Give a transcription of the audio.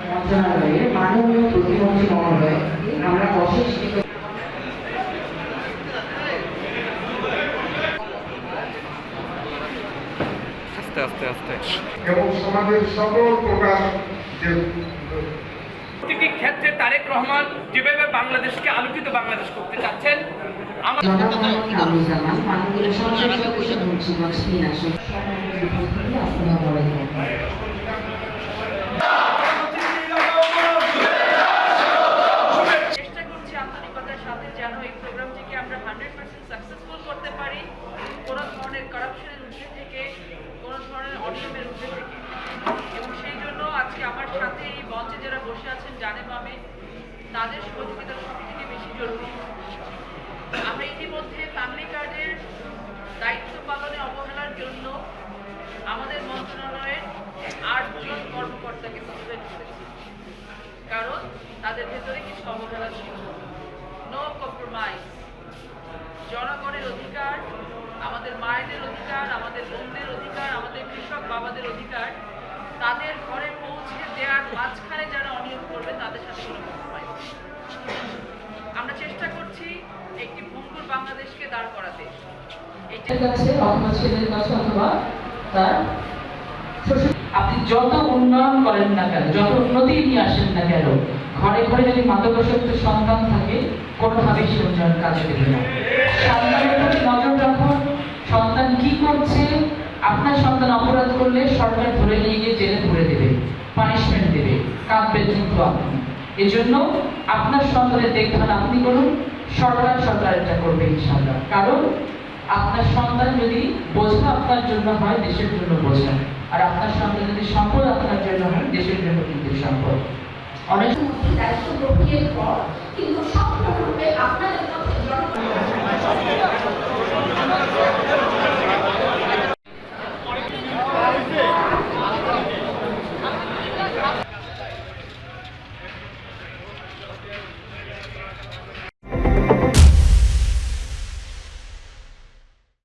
মন্ত্রণালয়ের মাননীয় প্রতিমন্ত্রী মহোদয় আমরা অশেষ এবং সমাজের সকল প্রকার প্রতিটি ক্ষেত্রে তারেক রহমান যেভাবে বাংলাদেশকে আলোকিত বাংলাদেশ করতে চাচ্ছেন, চেষ্টা করছি আন্তরিকতার সাথে যেন এই প্রোগ্রামটিকে আমরা 100% সাকসেসফুল করতে পারি, কোনো ধরনের কারাপশনের ঊর্ধ্বে থেকে, কোনো ধরনের অনিয়মের ঊর্ধ্বে থেকে। এবং সেই জন্য আজকে আমার সাথে এই মঞ্চে যারা বসে আছেন জানে পাবে তাদের সহযোগিতা সব থেকে বেশি জরুরি। আমরা ইতিমধ্যে ফ্যামিলি কার্ডের দায়িত্ব পালনে অবহেলার জন্য আমাদের মন্ত্রণালয়ের 8 জন কর্মকর্তাকে সাসপেন্ড করেছি, কারণ তাদের ভেতরে কিছু অবহেলা ছিল। No compromise. জনগণের অধিকার, আমাদের মায়েদের অধিকার, আমাদের বোনদের অধিকার, আমাদের কৃষক বাবাদের অধিকার, তাদের ঘরে পৌঁছে দেওয়ার মাঝখানে যারা অনিয়ম করবে তাদের সাথে কোনো কম্প্রোমাইজ। আমরা চেষ্টা করছি একটি ভঙ্গুর বাংলাদেশকে দাঁড় করাতে। আপনি যত উন্নয়ন করেন না কেন, যত উন্নতি নিয়ে আসেন না কেন, ঘরে ঘরে যদি মাদকাসক্ত সন্তান থাকে কোনোভাবেই সে উন্নয়ন কাজ দেবে না। সন্তানের প্রতি নজর রাখুন, সন্তান কি করছে। আপনার সন্তান অপরাধ করলে সরকার ধরে নিয়ে গিয়ে জেলে ভরে দেবে, পানিশমেন্ট দেবে, কাঁদবে কিন্তু আপনি। এজন্য আপনার সন্তানের দেখভাল আপনি করুন, সরকার এটা করবে ইনশাআল্লাহ। কারণ আপনার সন্তান যদি বোঝা আপনার জন্য হয়, দেশের জন্য বোঝা, আর আপনার সন্তান যদি সম্পদ আপনার জন্য হয়, দেশের জন্য কিন্তু সম্পদ। অনেক দায়িত্ব গ্রহণের পর কিন্তু সম্পূর্ণরূপে আপনাদের